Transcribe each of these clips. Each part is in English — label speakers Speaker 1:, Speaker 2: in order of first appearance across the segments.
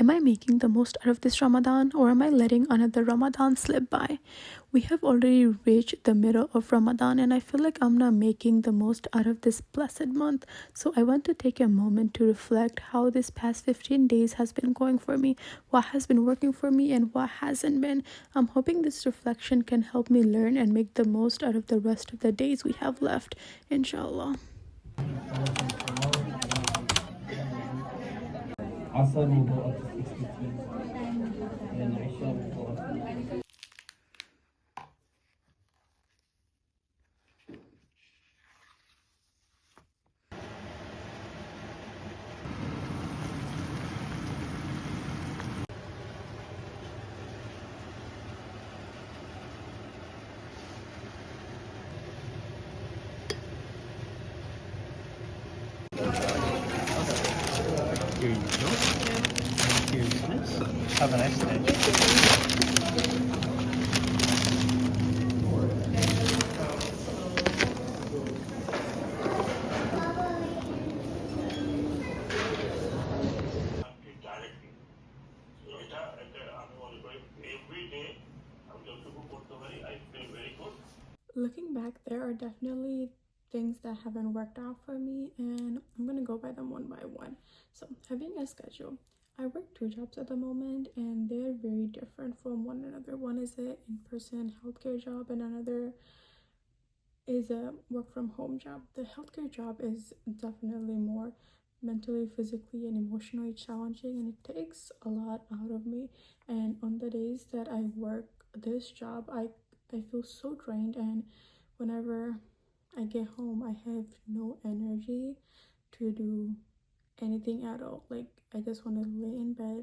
Speaker 1: Am I making the most out of this Ramadan, or am I letting another Ramadan slip by? We have already reached the middle of Ramadan and I feel like I'm not making the most out of this blessed month. So I want to take a moment to reflect how this past 15 days has been going for me, what has been working for me and what hasn't been. I'm hoping this reflection can help me learn and make the most out of the rest of the days we have left, inshallah.
Speaker 2: عصر وضوء 63 and عشاء وضوء. Here you go. Here's this. Have a nice day.
Speaker 3: directly. So এটা একটা আমি মনে করি every day আমি যতটুকু করতে পারি I feel very good.
Speaker 1: Looking back, there are definitely things that haven't worked out for me, and I'm gonna go by them one by one. So, having a schedule. I work 2 jobs at the moment, and they're very different from one another. One is an in-person healthcare job, and another is a work from home job. The healthcare job is definitely more mentally, physically, and emotionally challenging, and it takes a lot out of me. And on the days that I work this job, I feel so drained, and whenever I get home, I have no energy to do anything at all. Like, I just want to lay in bed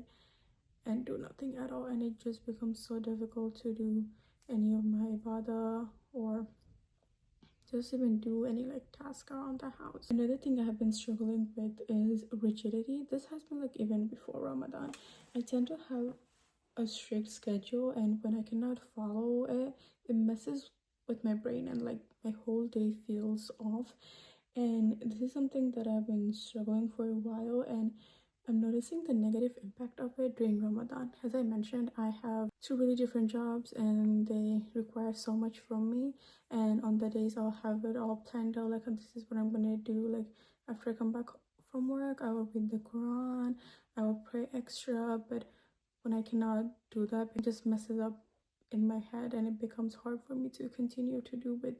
Speaker 1: and do nothing at all, and it just becomes so difficult to do any of my ibadah or just even do any like task around the house. Another thing I have been struggling with is rigidity. This has been like even before Ramadan. I tend to have a strict schedule, and when I cannot follow it, it messes with my brain and like my whole day feels off. And this is something that I've been struggling for a while, and I'm noticing the negative impact of it during Ramadan. As I mentioned, I have 2 really different jobs and they require so much from me. And on the days I'll have it all planned out, like this is what I'm gonna do. Like after I come back from work, I will read the Quran, I will pray extra. But when I cannot do that, it just messes up in my head and it becomes hard for me to continue to do with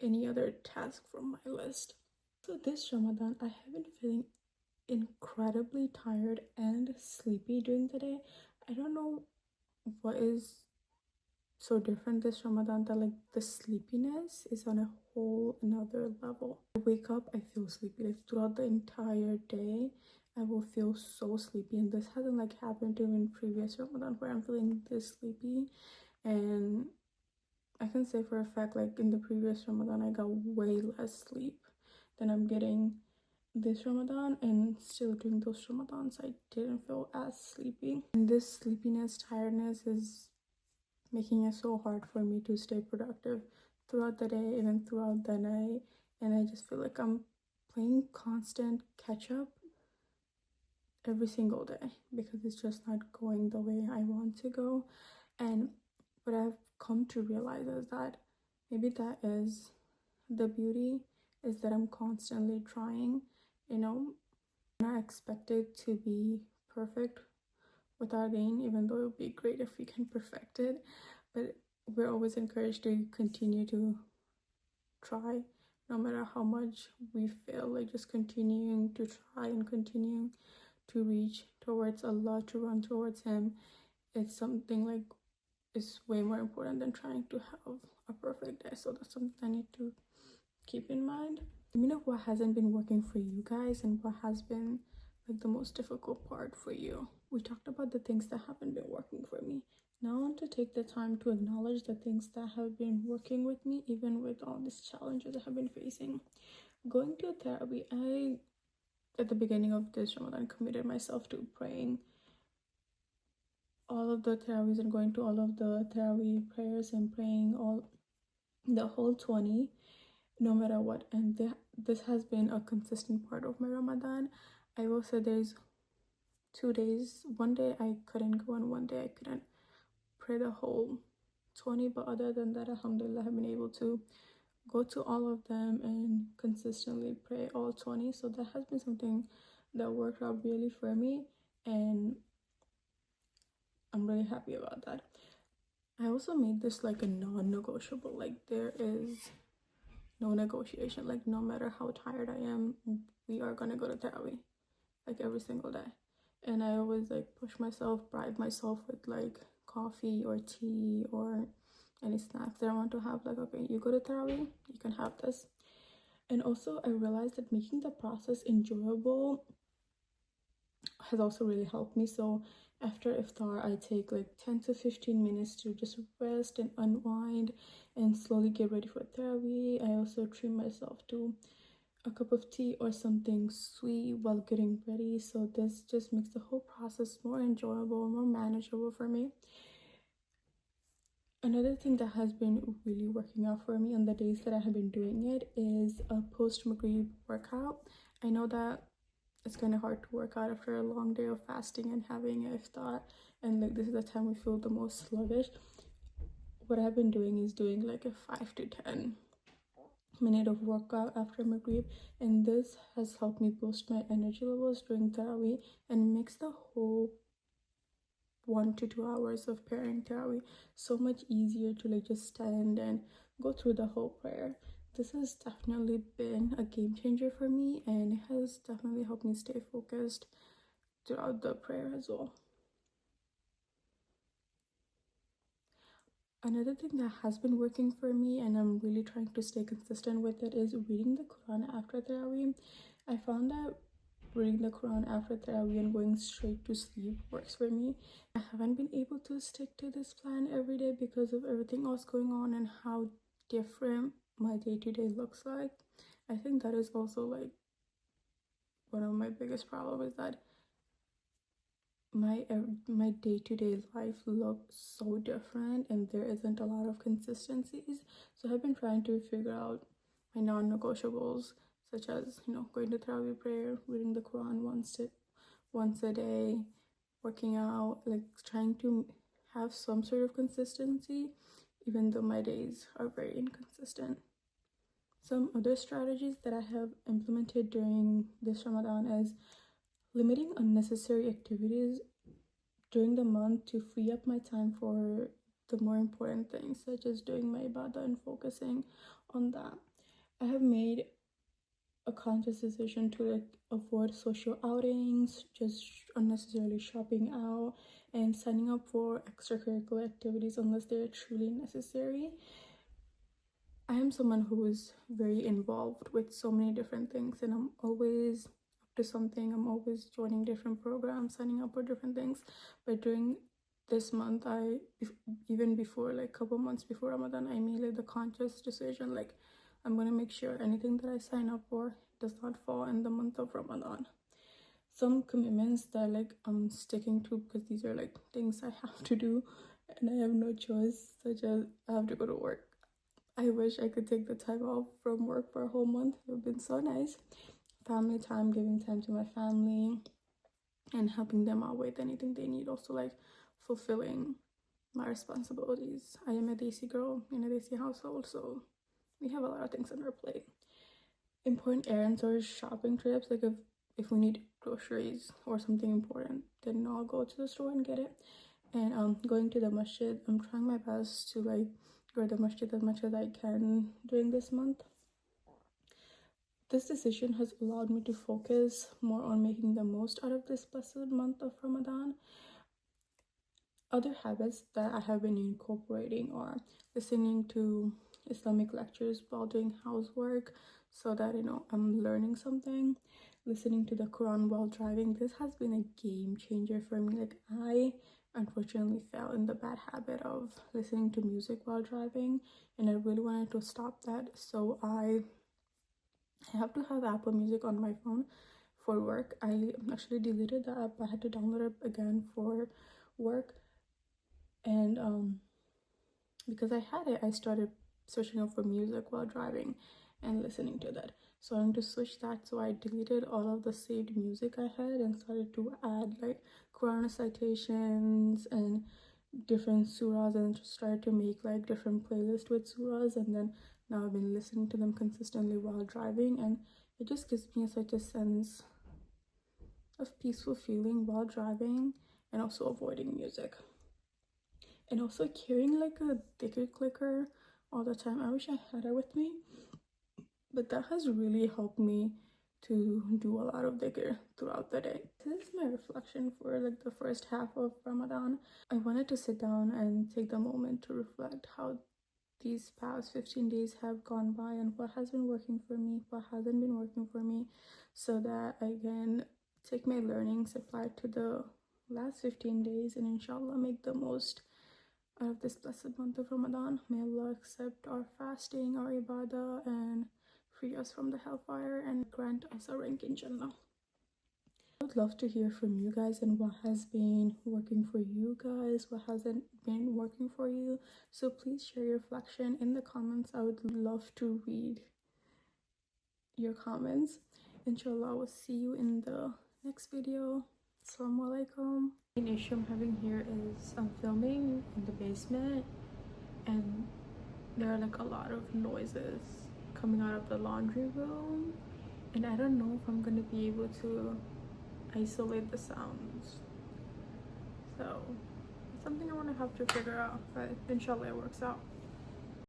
Speaker 1: any other task from my list. So this Ramadan, I have been feeling incredibly tired and sleepy during the day. I don't know what is so different this Ramadan, that like the sleepiness is on a whole another level. I wake up, I feel sleepy. Like throughout the entire day, I will feel so sleepy, and this hasn't like happened even previous Ramadan where I'm feeling this sleepy. And I can say for a fact, like in the previous Ramadan, I got way less sleep than I'm getting this Ramadan, and still during those Ramadans I didn't feel as sleepy. And this sleepiness, tiredness is making it so hard for me to stay productive throughout the day, even throughout the night. And I just feel like I'm playing constant catch up every single day because it's just not going the way I want to go. And what I've come to realize is that maybe that is the beauty, is that I'm constantly trying. You know, I'm not expected to be perfect with our gain, even though it would be great if we can perfect it. But we're always encouraged to continue to try, no matter how much we fail. Like just continuing to try and continuing to reach towards Allah, to run towards Him. It's something like it's way more important than trying to have a perfect day. So that's something I need to keep in mind. Let me know what hasn't been working for you guys and what has been like the most difficult part for you. We talked about the things that haven't been working for me. Now I want to take the time to acknowledge the things that have been working with me, even with all these challenges I have been facing. Going to therapy, I at the beginning of this Ramadan committed myself to praying all of the Taraweehs and going to all of the Taraweeh prayers and praying all the whole 20 no matter what. And this has been a consistent part of my Ramadan. I will say there's 2 days. One day I couldn't go and one day I couldn't pray the whole 20, but other than that, alhamdulillah, I've been able to go to all of them and consistently pray all 20. So that has been something that worked out really for me, and I'm really happy about that. I also made this like a non-negotiable, like there is no negotiation, like no matter how tired I am, we are gonna go to Tarawih like every single day. And I always like push myself, bribe myself with like coffee or tea or any snacks that I want to have. Like, okay, you go to Tarawih, you can have this. And also I realized that making the process enjoyable has also really helped me. So after iftar, I take like 10 to 15 minutes to just rest and unwind and slowly get ready for Tarawih. I also treat myself to a cup of tea or something sweet while getting ready. So this just makes the whole process more enjoyable, more manageable for me. Another thing that has been really working out for me on the days that I have been doing it is a post-Maghrib workout. I know that it's kind of hard to work out after a long day of fasting and having an iftar, and like this is the time we feel the most sluggish. What I've been doing is doing like a 5 to 10 minute of workout after Maghrib, and this has helped me boost my energy levels during Tarawih and makes the whole 1 to 2 hours of praying Tarawih so much easier to like just stand and go through the whole prayer. This has definitely been a game changer for me, and it has definitely helped me stay focused throughout the prayer as well. Another thing that has been working for me, and I'm really trying to stay consistent with it, is reading the Quran after Tarawih. I found that reading the Quran after Tarawih and going straight to sleep works for me. I haven't been able to stick to this plan every day because of everything else going on and how different my day-to-day looks like. I think that is also like one of my biggest problems, is that my day-to-day life looks so different and there isn't a lot of consistencies. So I've been trying to figure out my non-negotiables, such as, you know, going to Tarawih prayer, reading the Quran once a day, working out, like trying to have some sort of consistency even though my days are very inconsistent. Some other strategies that I have implemented during this Ramadan is limiting unnecessary activities during the month to free up my time for the more important things, such as doing my ibadah and focusing on that. I have made a conscious decision to like avoid social outings, just unnecessarily shopping out, and signing up for extracurricular activities unless they're truly necessary. I am someone who is very involved with so many different things, and I'm always up to something. I'm always joining different programs, signing up for different things. But during this month, even before, like a couple months before Ramadan, I made like the conscious decision, like I'm gonna make sure anything that I sign up for does not fall in the month of Ramadan. Some commitments that like I'm sticking to because these are like things I have to do and I have no choice, such as I have to go to work. I wish I could take the time off from work for a whole month. It would have been so nice. Family time, giving time to my family and helping them out with anything they need. Also like fulfilling my responsibilities. I am a Desi girl in a Desi household, so we have a lot of things on our plate. Important errands or shopping trips, like if we need groceries or something important, then I'll go to the store and get it. And going to the masjid, I'm trying my best to like go to the masjid as much as I can during this month. This decision has allowed me to focus more on making the most out of this blessed month of Ramadan. Other habits that I have been incorporating are listening to Islamic lectures while doing housework so that, you know, I'm learning something. Listening to the Quran while driving. This has been a game changer for me. Like, I unfortunately fell in the bad habit of listening to music while driving, and I really wanted to stop that. So I have to have Apple Music on my phone for work. I actually deleted the app. I had to download it again for work. And because I had it, I started searching up for music while driving and listening to that. So I'm going to switch that. So I deleted all of the saved music I had and started to add like Quran citations and different surahs, and just started to make like different playlists with surahs. And then now I've been listening to them consistently while driving, and it just gives me such a sense of peaceful feeling while driving, and also avoiding music, and also carrying like a dhikr clicker all the time. I wish I had it with me, but that has really helped me to do a lot of dhikr throughout the day. This is my reflection for like the first half of Ramadan. I wanted to sit down and take the moment to reflect how these past 15 days have gone by and what has been working for me, what hasn't been working for me, so that I can take my learnings, apply it to the last 15 days, and inshallah make the most out of this blessed month of Ramadan. May Allah accept our fasting, our ibadah, and free us from the hellfire and grant us a rank in Jannah. I would love to hear from you guys and what has been working for you guys, what hasn't been working for you. So please share your reflection in the comments. I would love to read your comments. Inshallah, I will see you in the next video. Assalamu alaikum. The main issue I'm having here is I'm filming in the basement, and there are like a lot of noises coming out of the laundry room, and I don't know if I'm gonna be able to isolate the sounds. So it's something I want to have to figure out, but inshallah it works out.